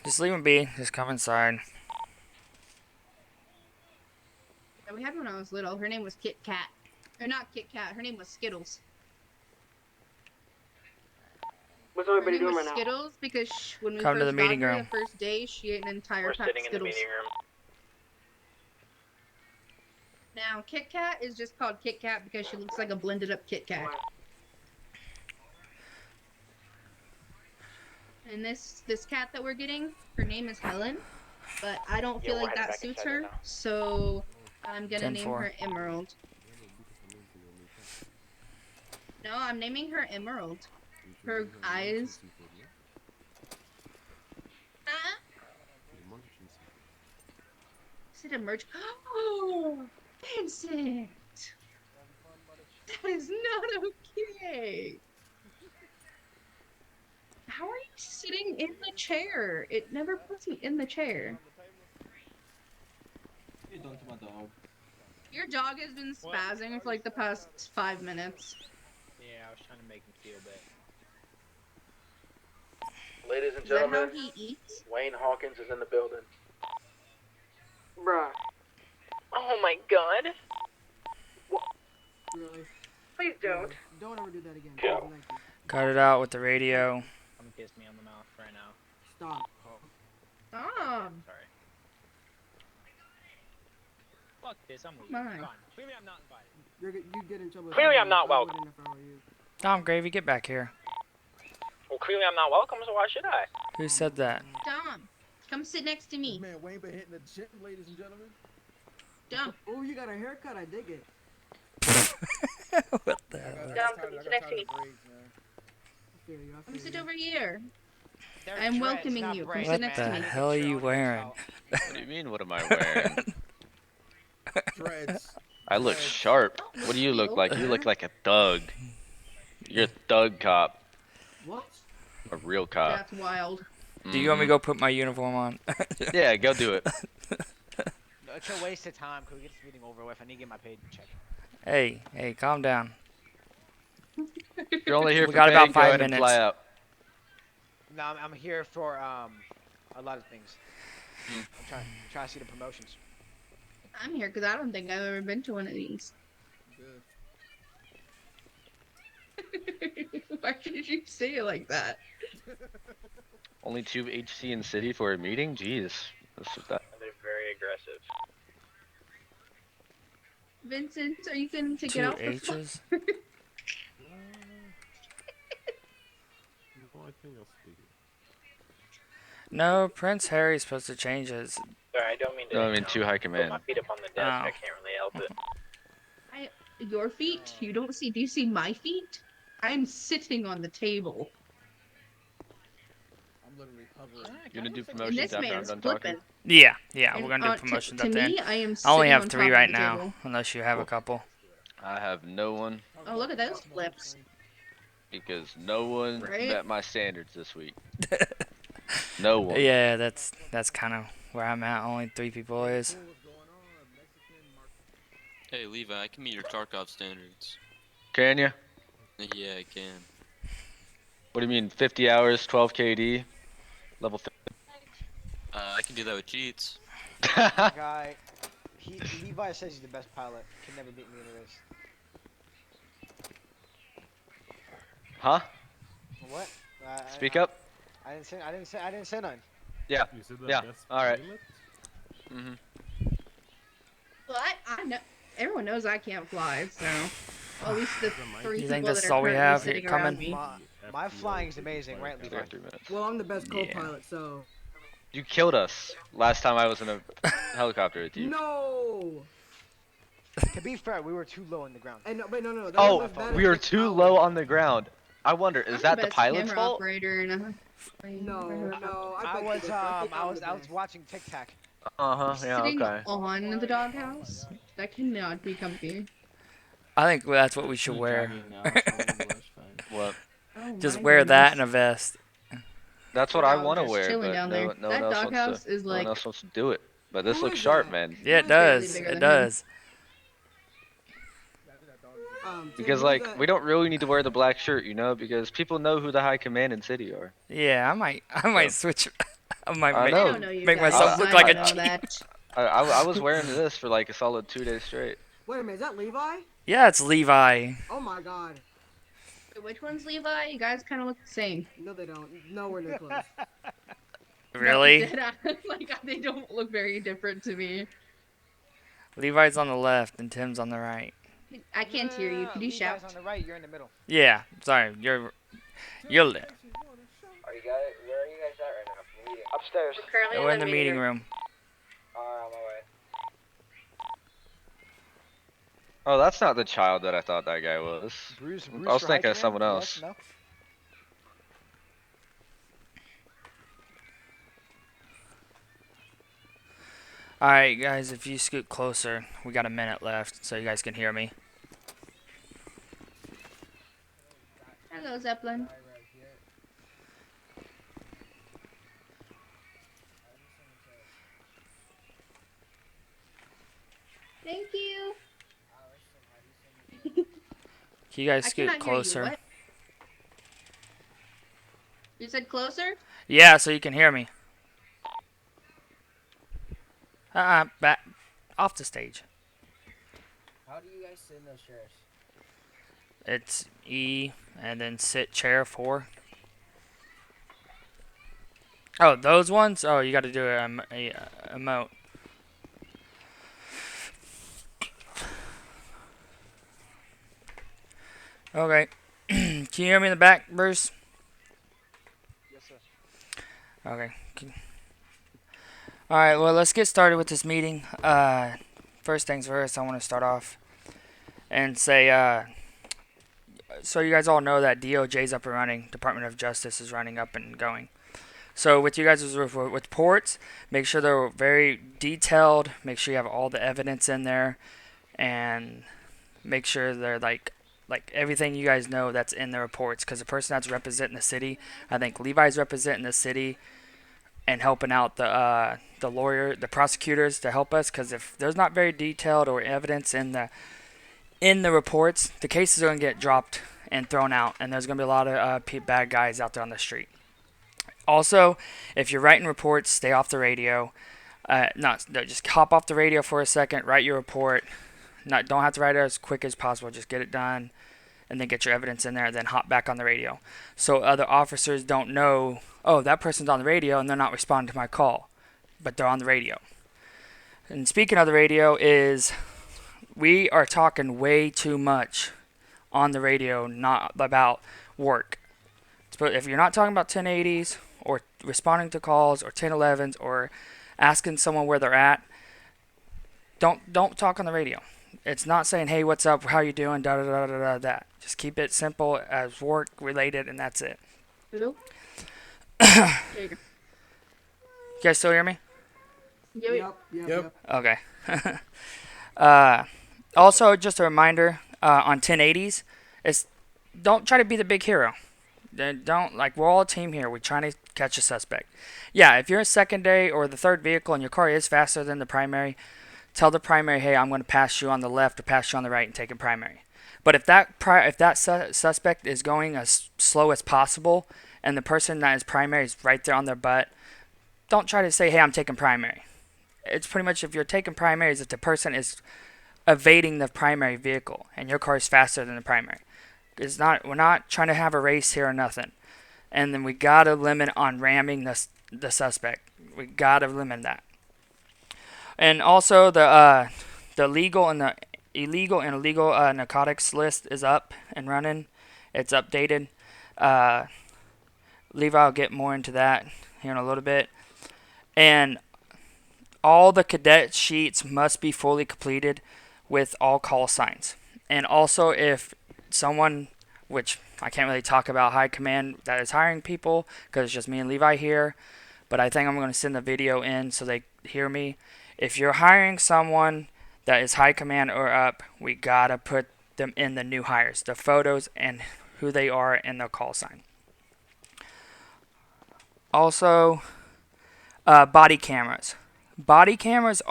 Just leave him be. Just come inside. Yeah, we had one when I was little. Her name was Kit Kat. Or not Kit Kat. Her name was Skittles. What's Her everybody name doing was right now? Skittles because when we Come to the first got meeting her room. the first day, she ate an entire We're pack of sitting in the Skittles. meeting room. Now, Kit Kat is just called Kit Kat because she looks like a blended up Kit Kat. And this cat that we're getting, her name is Helen, but I don't feel like that suits her, so I'm gonna name 10-4. her Emerald. No, I'm naming her Emerald. Her eyes. Is it a merge? Oh, Vincent! That is not okay. How are you sitting in the chair? It never puts me in the chair. You done to my dog. Your dog has been spazzing for like the past 5 minutes. Yeah, I was trying to make him feel better. Ladies and Is that gentlemen, how he eats? Wayne Hawkins is in the building. Bruh. Oh my god. Really? Please don't. Don't ever do that again. Go. Please, thank you. Cut it out with the radio. Someone kissed me on the mouth right now. Stop. Ah, Sorry. Fuck this, I'm leaving. My. Gone. Clearly I'm not invited. You get in trouble. Clearly I'm not I wouldn't welcome. if I were you. Tom Gravy, get back here. Well, clearly I'm not welcome, so why should I? Who said that? Dom, come sit next to me. Man, Wayne been hitting the gym, ladies and gentlemen. Dom, Oh, you got a haircut. I dig it. What the hell? Dom, come sit next to me. I feel you. I come feel sit you. over here. They're I'm dreads, welcoming not you. Come braids, sit What next the to me. hell are you wearing? What do you mean, what am I wearing? Dreads. I look sharp. What do you look like? You look like a thug. You're a thug cop. What? A real cop. That's wild. Do you want me to go put my uniform on? Yeah, go do it. No, it's a waste of time. Can we get this meeting over with? I need to get my paycheck. Hey, calm down. You're only here We for got pay, about go 5 ahead and fly minutes. out. No, I'm here for a lot of things. I'm trying to see the promotions. I'm here because I don't think I've ever been to one of these. Why did you say it like that? Only 2 HC in city for a meeting? Jeez. This is that. They're very aggressive. Vincent, are you going to get 2 off the phone? H's? No, Prince Harry's supposed to change his. Sorry, I don't mean to. No, I mean 2 high Put command. my feet up on the desk. I can't really help it. Your feet? You don't see? Do you see my feet? I'm sitting on the table. I'm literally hovering. You gonna do And promotions this after I'm man's done flipping. talking? Yeah, And, we're gonna do to promotions at the me, end. I am I only sitting have on 3 top of right the now, table. unless you have a couple. I have no one Oh, look at those flips. because no one Right? met my standards this week. No one. Yeah, that's kind of where I'm at. Only 3 people is. Hey Levi, I can meet your Tarkov standards. Can ya? Yeah, I can. What do you mean? 50 hours, 12 KD, level 3. I can do that with cheats. Guy, Levi says he's the best pilot. Can never beat me in a race. Huh? What? Speak up. I didn't say nothing. Yeah. Yeah. All right. Well, I know. Everyone knows I can't fly, so at least the 3 You people think that that's are all we currently have sitting coming? around me. My flying is amazing, right, Levi? 3 minutes. Well, I'm the best Yeah. co-pilot, so. You killed us last time I was in a helicopter with you. No. To be fair, we were too low on the ground. And no, wait, no. That Oh, was bad we are at too power. low on the ground. I wonder, I'm is that the best pilot's camera fault? operator in a... No. I was watching Tic Tac. Yeah, Sitting okay. on the doghouse? That cannot be comfy. I think that's what we should wear. What? Oh Just my wear that goodness. and a vest. That's what We're I all want to just wear, chilling but down no, there. no That one else doghouse wants to. is No one like- else wants to do it. But this Who looks is sharp, that? man. Yeah, it barely does. bigger It than does. Tim, Because who's like that? we don't really need to wear the black shirt, you know, because people know who the high command in city are. Yeah, I might switch. I might I make, know. I don't know you make guys. myself look I like a don't know cheat. that. I was wearing this for like a solid 2 days straight. Wait a minute, is that Levi? Yeah, it's Levi. Oh my god. Which one's Levi? You guys kind of look the same. No, they don't. Nowhere near close. Really? No, deadass. Like, they don't look very different to me. Levi's on the left and Tim's on the right. I can't hear you. Could you Levi's shout? on the right, you're in the middle. Yeah, sorry. You're Are you guys? Where are you guys at right now? Meeting. Upstairs. We're currently we're in the meeting room. On my way. Oh, that's not the child that I thought that guy was. Bruce, I was for thinking of Hydroman? someone Yes, else. no? Alright, guys, if you scoot closer, we got a minute left, so you guys can hear me. Hello, Zeppelin. Thank you. Can you guys I scoot cannot closer? hear you. What? You said closer? Yeah, so you can hear me. Back off the stage. How do you guys sit in those chairs? It's E and then sit chair 4. Oh, those ones? Oh, you got to do a emote. Okay. Can you hear me in the back, Bruce? Yes, sir. Okay. Alright, well, let's get started with this meeting. First things first, I want to start off and say, so you guys all know that DOJ's up and running, Department of Justice is running up and going. So with you guys' reports, make sure they're very detailed, make sure you have all the evidence in there, and make sure they're like everything you guys know that's in the reports, because the person that's representing the city, I think Levi's representing the city and helping out the lawyer, the prosecutors to help us, because if there's not very detailed or evidence in the reports, the cases are going to get dropped and thrown out, and there's going to be a lot of bad guys out there on the street. Also, if you're writing reports, stay off the radio. Just hop off the radio for a second, write your report. Don't have to write it as quick as possible. Just get it done, and then get your evidence in there, and then hop back on the radio. So other officers don't know, oh, that person's on the radio, and they're not responding to my call, but they're on the radio. And speaking of the radio, we are talking way too much on the radio, not about work. But if you're not talking about 1080s or responding to calls or 1011s or asking someone where they're at, don't talk on the radio. It's not saying, hey, what's up, how you doing, da da da da da that. Just keep it simple as work related, and that's it. Hello? There you go. You guys still hear me? Yep. Okay. Also, just a reminder on 1080s, don't try to be the big hero. Don't, we're all a team here. We're trying to catch a suspect. Yeah, if you're a secondary or the third vehicle and your car is faster than the primary, tell the primary, hey, I'm going to pass you on the left or pass you on the right and take a primary. But if that suspect is going as slow as possible and the person that is primary is right there on their butt, don't try to say, hey, I'm taking primary. It's pretty much, if you're taking primaries, if the person is evading the primary vehicle and your car is faster than the primary. We're not trying to have a race here or nothing. And then we gotta limit on ramming the suspect. We gotta limit that. And also the legal and the illegal and illegal narcotics list is up and running. It's updated. Levi will get more into that here in a little bit. And all the cadet sheets must be fully completed with all call signs. And also, if someone, which I can't really talk about high command that is hiring people because it's just me and Levi here, but I think I'm going to send the video in so they hear me. If you're hiring someone that is high command or up, we got to put them in the new hires, the photos and who they are and their call sign. Also, body cameras. Body cameras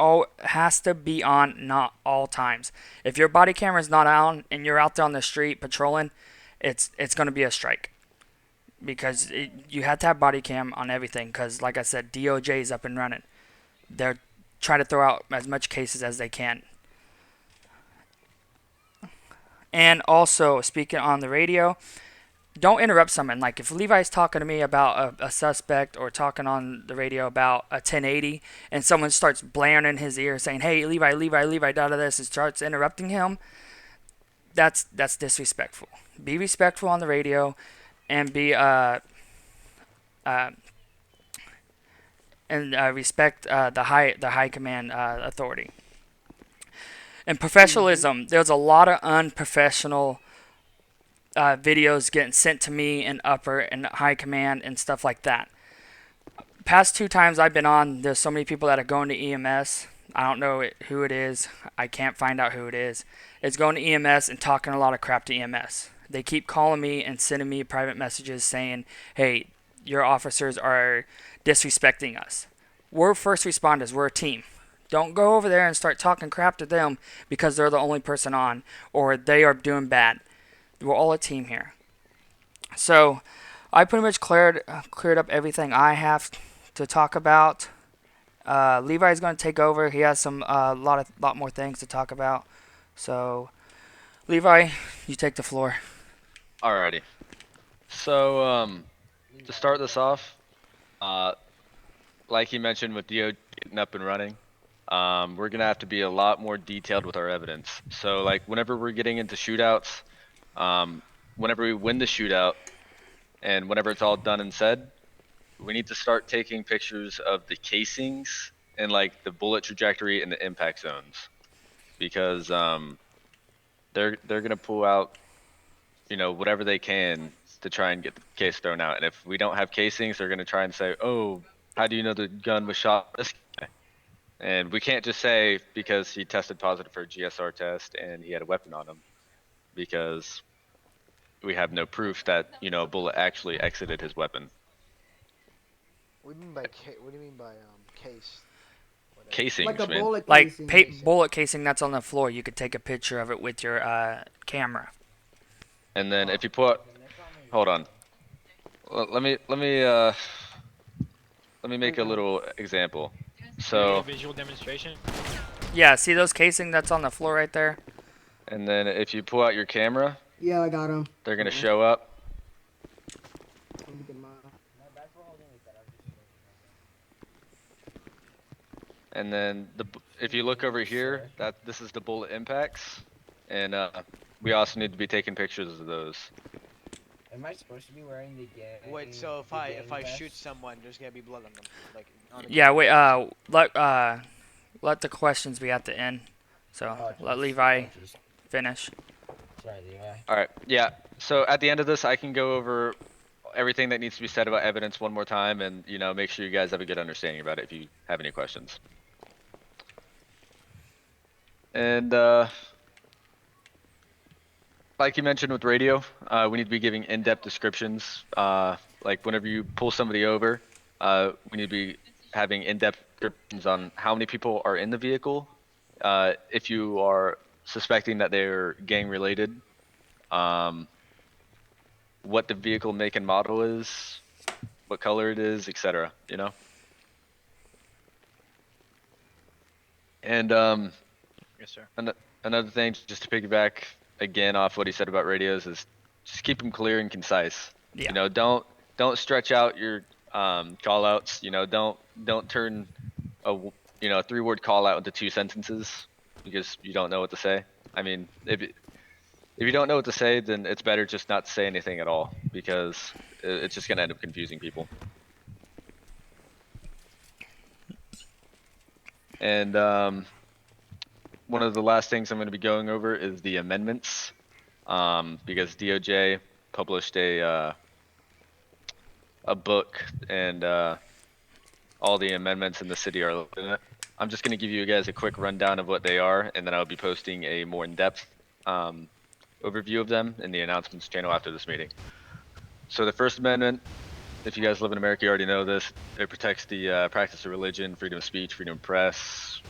has to be on, not all times. If your body camera is not on and you're out there on the street patrolling, it's going to be a strike. because you have to have body cam on everything. Because like I said, DOJ is up and running. They're trying to throw out as much cases as they can. And also, speaking on the radio, don't interrupt someone. Like if Levi's talking to me about a suspect or talking on the radio about a 1080 and someone starts blaring in his ear saying, hey, Levi, da da this, and starts interrupting him, that's disrespectful. Be respectful on the radio and be respect the high command authority. And professionalism, there's a lot of unprofessional videos getting sent to me in upper and high command and stuff like that. Past 2 times I've been on, there's so many people that are going to EMS. I don't know who it is. I can't find out who it is. It's going to EMS and talking a lot of crap to EMS. They keep calling me and sending me private messages saying, hey, your officers are disrespecting us. We're first responders. We're a team. Don't go over there and start talking crap to them because they're the only person on or they are doing bad. We're all a team here. So I pretty much cleared up everything I have to talk about. Levi's going to take over. He has some lot more things to talk about. So Levi, you take the floor. Alrighty. So to start this off, like he mentioned with DO getting up and running, we're gonna have to be a lot more detailed with our evidence. So like whenever we're getting into shootouts, whenever we win the shootout, and whenever it's all done and said, we need to start taking pictures of the casings and like the bullet trajectory and the impact zones, because they're gonna pull out, you know, whatever they can to try and get the case thrown out. And if we don't have casings, they're gonna try and say, oh, how do you know the gun was shot by this guy? And we can't just say because he tested positive for a GSR test and he had a weapon on him, because we have no proof that, you know, a bullet actually exited his weapon. What do you mean by case? Whatever. Casings, Like a man. bullet Like casing. bullet casing that's on the floor, you could take a picture of it with your camera. And then if you put, hold on, let me make a little example. So, Visual demonstration. Yeah, see those casing that's on the floor right there? and then if you pull out your camera, Yeah, I got him. they're gonna show up. Let me get mine. And then if you look over here, this is the bullet impacts, and we also need to be taking pictures of those. Am I supposed to be wearing the gang? Wait, so if I vest? shoot someone, there's gonna be blood on them, like on the Yeah, wait, let the questions be at the end. So let Levi finish. Sorry, Levi. All right, yeah. So at the end of this, I can go over everything that needs to be said about evidence one more time, and you know, make sure you guys have a good understanding about it if you have any questions. And like you mentioned with radio, we need to be giving in-depth descriptions. Like whenever you pull somebody over, we need to be having in-depth descriptions on how many people are in the vehicle. If you are suspecting that they're gang related, what the vehicle make and model is, what color it is, etc. You know. And Yes, sir. another thing, just to piggyback again off what he said about radios, is just keep them clear and concise. Yeah. You know, don't stretch out your call outs. You know, don't turn a 3-word call out into 2 sentences because you don't know what to say. I mean, if you don't know what to say, then it's better just not to say anything at all, because it's just gonna end up confusing people. And one of the last things I'm going to be going over is the amendments, because DOJ published a book, and all the amendments in the city are listed in it. I'm just going to give you guys a quick rundown of what they are, and then I'll be posting a more in-depth overview of them in the announcements channel after this meeting. So the First Amendment, if you guys live in America, you already know this. It protects the practice of religion, freedom of speech, freedom of press,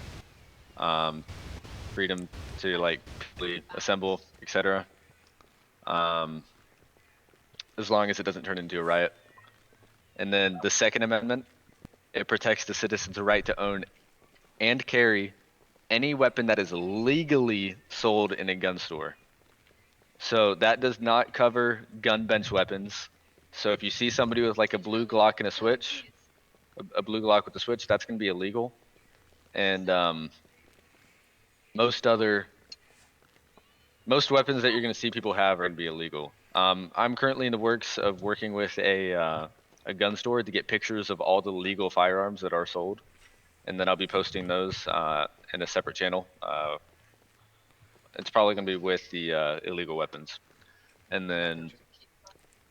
freedom to like peacefully assemble, etc. as long as it doesn't turn into a riot. And then the Second Amendment, it protects the citizen's right to own and carry any weapon that is legally sold in a gun store. So that does not cover gun bench weapons. So if you see somebody with like a blue Glock and a switch, a blue Glock with a switch, that's going to be illegal. And most weapons that you're going to see people have are going to be illegal. I'm currently in the works of working with a gun store to get pictures of all the legal firearms that are sold, and then I'll be posting those in a separate channel. It's probably going to be with the illegal weapons, and then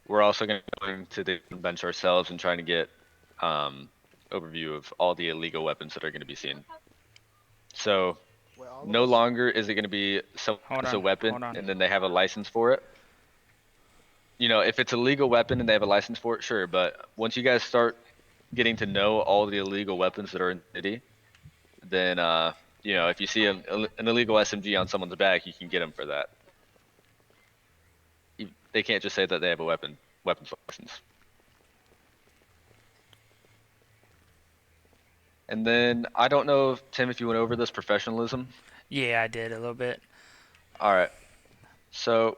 we're also going to go to the bench ourselves and trying to get overview of all the illegal weapons that are going to be seen. So Wait, all no those? longer is it going to be someone Hold has a on, weapon hold on. and then they have a license for it. You know, if it's a legal weapon and they have a license for it, sure. But once you guys start getting to know all the illegal weapons that are in the city, then you know, if you see an illegal SMG on someone's back, you can get them for that. They can't just say that they have a weapons license. And then I don't know, Tim, if you went over this professionalism. Yeah, I did a little bit. All right. So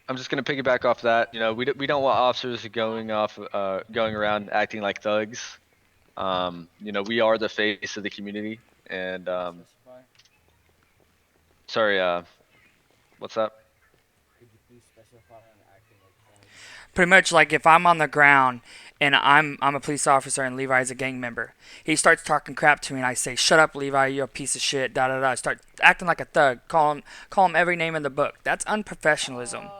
I'm just gonna piggyback off that. You know, we don't want officers going around acting like thugs. You know, we are the face of the community, and sorry, what's up? Could you please specify on acting like that? Pretty much like if I'm on the ground and I'm a police officer and Levi's a gang member, he starts talking crap to me and I say, "Shut up, Levi, you're a piece of shit." Da da da. Start acting like a thug. Call him every name in the book. That's unprofessionalism.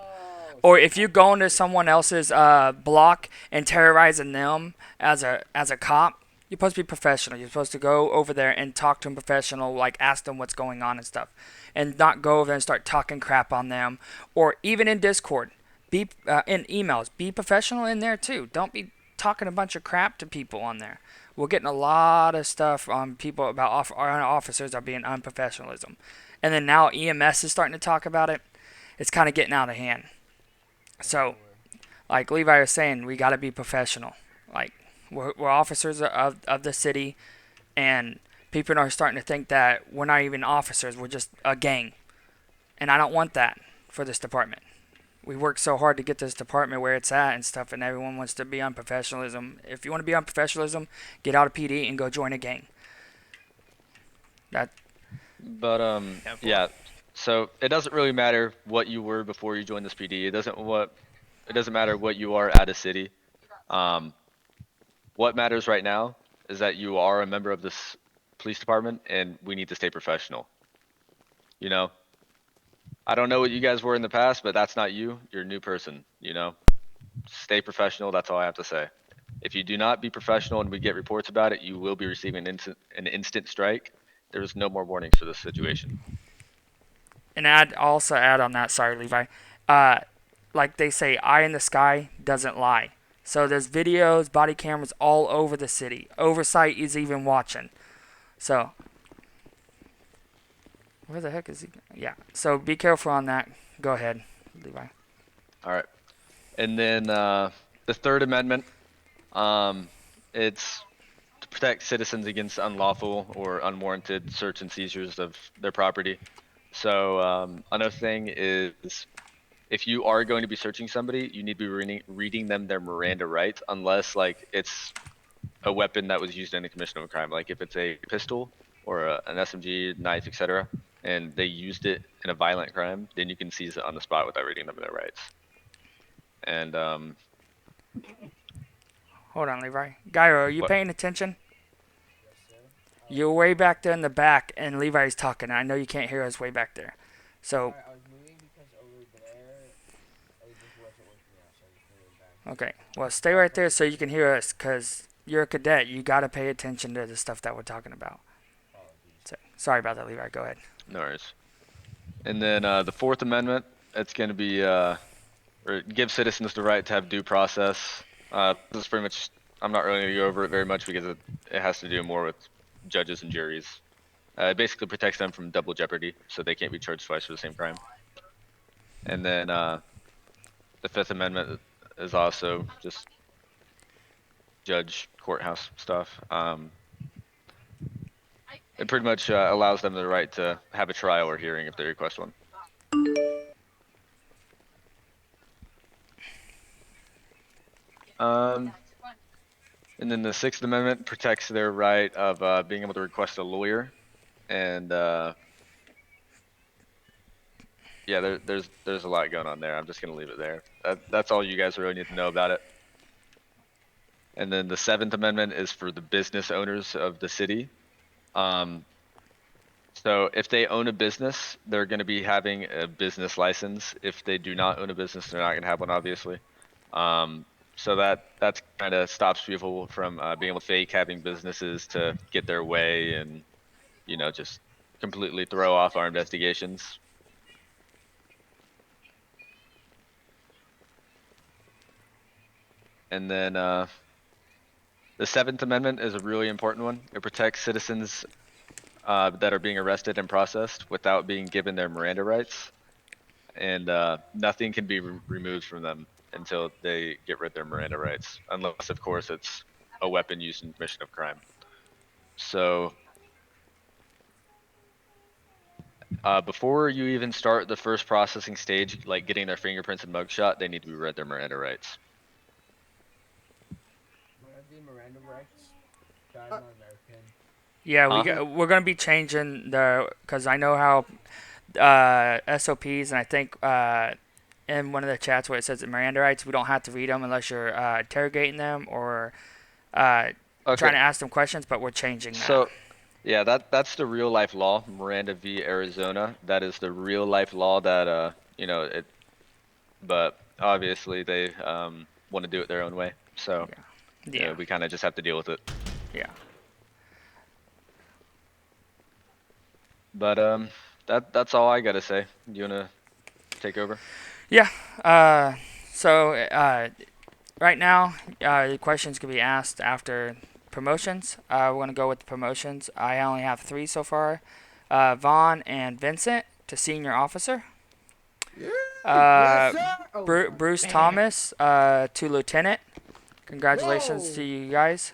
Or if you go into someone else's block and terrorizing them as a cop, you're supposed to be professional. You're supposed to go over there and talk to them professional, like ask them what's going on and stuff, and not go over there and start talking crap on them. Or even in Discord, be in emails, be professional in there too. Don't be talking a bunch of crap to people on there. We're getting a lot of stuff on people about our officers are being unprofessionalism, and then now EMS is starting to talk about it. It's kind of getting out of hand. So, like Levi was saying, we got to be professional. Like, we're officers of the city, and people are starting to think that we're not even officers, we're just a gang. And I don't want that for this department. We worked so hard to get this department where it's at and stuff, and everyone wants to be on professionalism. If you want to be on professionalism, get out of PD and go join a gang. But yeah. So it doesn't really matter what you were before you joined this PD. It doesn't matter what you are at a city. What matters right now is that you are a member of this police department, and we need to stay professional. You know, I don't know what you guys were in the past, but that's not you. You're a new person. You know, stay professional. That's all I have to say. If you do not be professional and we get reports about it, you will be receiving an instant strike. There is no more warnings for this situation. And I'd also add on that, sorry, Levi, like they say, eye in the sky doesn't lie. So there's videos, body cameras all over the city. Oversight is even watching. So, where the heck is he? Yeah, so be careful on that. Go ahead, Levi. All right. And then the Third Amendment, it's to protect citizens against unlawful or unwarranted search and seizures of their property. So another thing is, if you are going to be searching somebody, you need to be reading them their Miranda rights, unless like it's a weapon that was used in the commission of a crime. Like if it's a pistol or an SMG, knife, etc., and they used it in a violent crime, then you can seize it on the spot without reading them their rights. And Hold on, Levi. Gyro, are you What? paying attention? Yes, sir. You're way back there in the back, and Levi's talking. I know you can't hear us way back there. So, Alright, I was moving because over there, it just wasn't working out, so I just moved back. okay. Well, stay right there so you can hear us, because you're a cadet. You got to pay attention to the stuff that we're talking about. Apologies. So, sorry about that, Levi. Go ahead. no worries. And then the Fourth Amendment, it's going to be, or give citizens the right to have due process. This is pretty much, I'm not really going to go over it very much because it has to do more with judges and juries. It basically protects them from double jeopardy, so they can't be charged twice for the same crime. And then the Fifth Amendment, is also just judge courthouse stuff. It pretty much allows them the right to have a trial or hearing if they request one. And then the Sixth Amendment protects their right of being able to request a lawyer, and yeah, there's a lot going on there. I'm just gonna leave it there. That's all you guys really need to know about it. And then the Seventh Amendment is for the business owners of the city. So if they own a business, they're going to be having a business license. If they do not own a business, they're not going to have one, obviously. So that's kind of stops people from being able to fake having businesses to get their way and, you know, just completely throw off our investigations. And then the Seventh Amendment is a really important one. It protects citizens that are being arrested and processed without being given their Miranda rights. And nothing can be removed from them until they get rid of their Miranda rights. Unless, of course, it's a weapon used in commission of crime. So before you even start the first processing stage, like getting their fingerprints and mugshot, they need to be read their Miranda rights. Miranda rights. I'm not American. Yeah, we're gonna be changing because I know how SOPs, and I think in one of the chats where it says Miranda rights, we don't have to read them unless you're interrogating them or trying to ask them questions, but we're changing that. So, yeah, that's the real life law, Miranda v. Arizona. That is the real life law that you know it. But obviously they want to do it their own way, so yeah, you know, we kind of just have to deal with it. Yeah. But that's all I gotta say. You wanna take over? Yeah. So right now, the questions can be asked after promotions. We're gonna go with the promotions. I only have 3 so far. Vaughn and Vincent to senior officer. Yes, sir. Oh, Bruce Thomas to lieutenant. Congratulations Whoa. to you guys.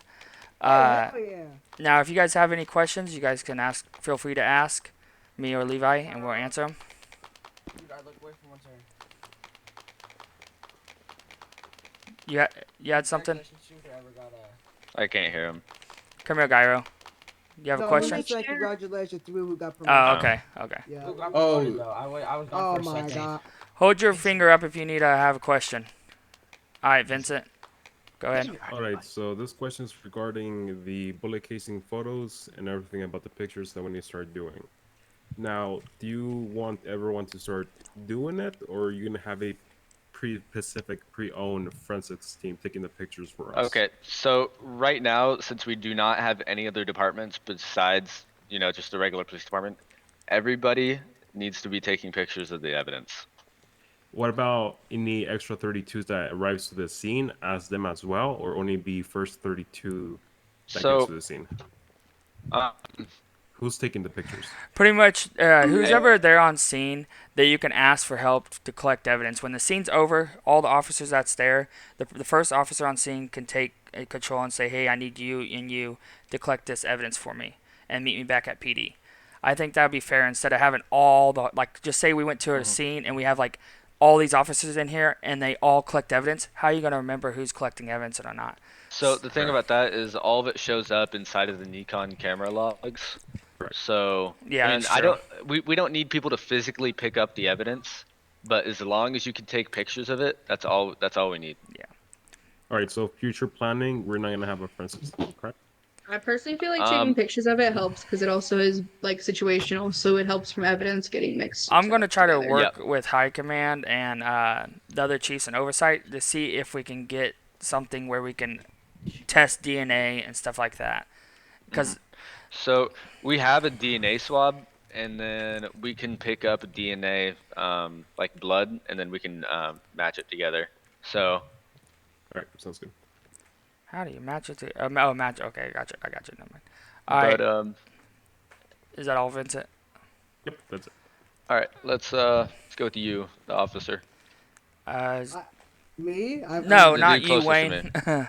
Hell yeah. Now, if you guys have any questions, you guys can ask. Feel free to ask me or Levi, and we'll answer them. Dude, I look away from one turn. You had something? Congratulations, whoever got I can't hear him. Come here, Gyro. You have a No, question? he said congratulations to who got Oh, promoted. okay, okay. Yeah. Who got Oh. promoted, though? I was Oh gone for a my second. god. Hold your finger up if you need to have a question. All right, Vincent. Go ahead. All right, so this question is regarding the bullet casing photos and everything about the pictures that we need to start doing. Now, do you want everyone to start doing it, or are you gonna have a pre-owned forensics team taking the pictures for us? Okay, so right now, since we do not have any other departments besides, you know, just the regular police department, everybody needs to be taking pictures of the evidence. What about any extra 32s that arrives to the scene, as them as well, or only be first 32 that So, gets to the scene? Who's taking the pictures? Pretty much, who's ever there on scene that you can ask for help to collect evidence. When the scene's over, all the officers that's there, the first officer on scene can take control and say, hey, I need you and you to collect this evidence for me and meet me back at PD. I think that would be fair instead of having all the, like, just say we went to a scene and we have, like, all these officers in here and they all collect evidence. How are you going to remember who's collecting evidence or not? So the thing about that is all of it shows up inside of the Nikon camera logs. So Yeah, I mean, that's true. we don't need people to physically pick up the evidence, but as long as you can take pictures of it, that's all we need. Yeah. All right, so future planning, we're not gonna have a forensics team, correct? I personally feel like taking pictures of it helps because it also is like situational, so it helps from evidence getting mixed. I'm going to try to together. work with High Command and the other chiefs and oversight to see if we can get something where we can test DNA and stuff like that. Because So we have a DNA swab, and then we can pick up DNA like blood, and then we can match it together. So All right, sounds good. how do you match it to? Oh, match. Okay, I got you. Never mind. All right. but Is that all, Vincent? Yep, that's it. all right, let's go with you, the officer. Me? No, The not dude you, closest to Wayne.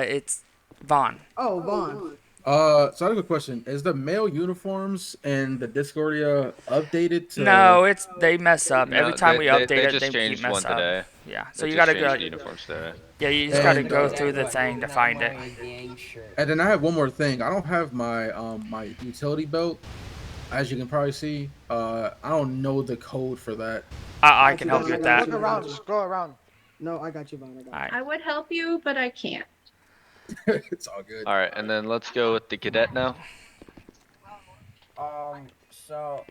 It's Vaughn. Oh, Vaughn. So I have a question. Is the male uniforms and the Discordia updated to? No, they mess up No, every time we update they it. just They keep changed one messing up. today. Yeah, so They you just gotta changed go. the uniforms today. Yeah, you just gotta And- go through the thing to find it. Gang shirt. And then I have one more thing. I don't have my my utility belt. As you can probably see, I don't know the code for that. I can help you with that. Look around, scroll around. No, I got you, Vaughn. I got you. Alright. I would help you, but I can't. It's all good. All right, and then let's go with the cadet now. So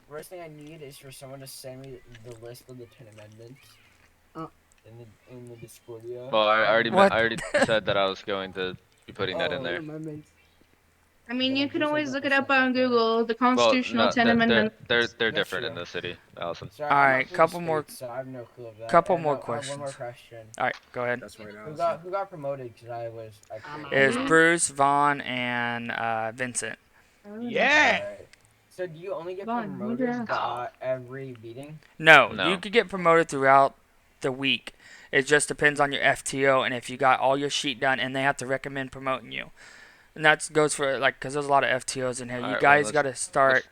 first thing I need is for someone to send me the list of the 10 amendments. Oh. In the Discordia. Well, I already What? said that I was going to be putting that in there. Amendments. I mean, you Yeah, can just always like look that it up percent. on Google. The Well, Constitutional no, 10 they're Amendments. they're That's different in true. the city, Allison. Sorry, All I'm right, not from the couple more- States, so I have no clue of that. couple And more I have one more questions. question. All right, go ahead. That's right. Who got promoted? Because I couldn't. Is Bruce, Vaughn, and Vincent. Yeah. Alright. So do you only get Vaughn, hold your promoted ass. every meeting? No, No. you could get promoted throughout the week. It just depends on your FTO and if you got all your sheet done, and they have to recommend promoting you. And that goes for because there's a lot of FTOs in here. You Alright, guys well, got to start.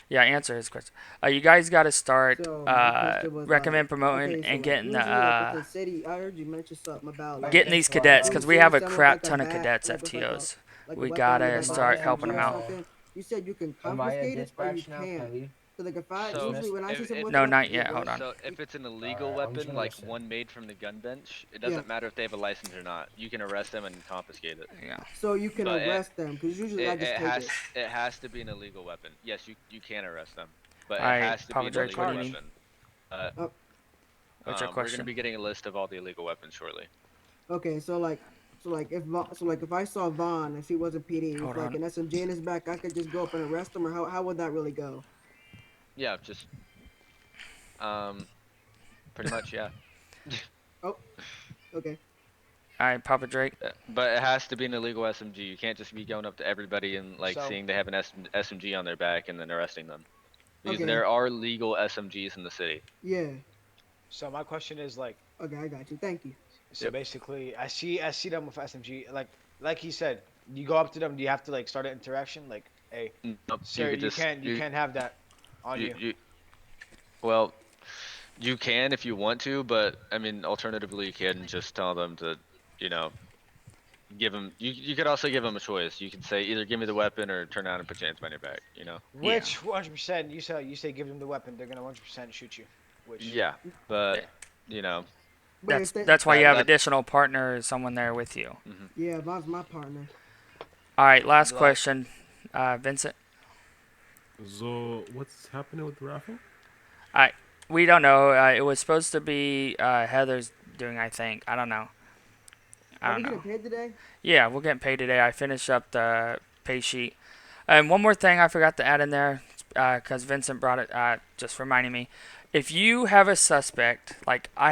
Yeah, answer his question. You guys got to start So, my question was, recommend promoting okay, so, and like, getting usually, the like, with the city, I heard you mention something about like, getting these cadets because we have a crap ton of cadets FTOs. like a We weapon gotta with, like, start an helping SMG them or out. something. You said you can Am I a confiscate it or you dispatch now? Can I can't. leave? So like if I So, usually when I see someone No, with not a- yet. Hold on. So if it's an illegal Alright, I'm just weapon, gonna like listen. one made from the gun bench, it doesn't matter if they have a license or not. You can arrest them and confiscate it. Yeah. So you can But arrest them because usually I just take It has to be an illegal weapon. Yes, you can arrest them, but Alright, it has to Papa be an Drake, what illegal do you need? weapon. What's your We're question? gonna be getting a list of all the illegal weapons shortly. Okay, so like if I saw Vaughn if he wasn't PD with Hold like on. an SMG in his back, I could just go up and arrest him, or how would that really go? Yeah, just pretty much, yeah. Okay. All right, Papa Drake. But it has to be an illegal SMG. You can't just be going up to everybody and like So- seeing they have an SMG on their back and then arresting them. Because Okay. there are legal SMGs in the city. Yeah. So my question is like, Okay, I got you. Thank you. so Yep. basically, I see them with SMG. Like he said, you go up to them. Do you have to like start an interaction? Like, hey, Nope, sir, could you just- can't have that on you. Well, you can if you want to, but I mean, alternatively, you can just tell them to, give them. You could also give them a choice. You could say either give me the weapon or turn around and put your hands behind your back. Which 100%? You say give them the weapon. They're gonna 100% shoot you. Which Yeah, but But if they- That's why you have that- additional partner or someone there with you. Yeah, Vaughn's my partner. All right, last Black. question, Vincent. So what's happening with the raffle? We don't know. It was supposed to be Heather's doing, I think. I don't know. I Are don't we know. getting paid today? Yeah, we're getting paid today. I finished up the pay sheet. And one more thing I forgot to add in there, because Vincent brought it, just reminding me. If you have a suspect, like I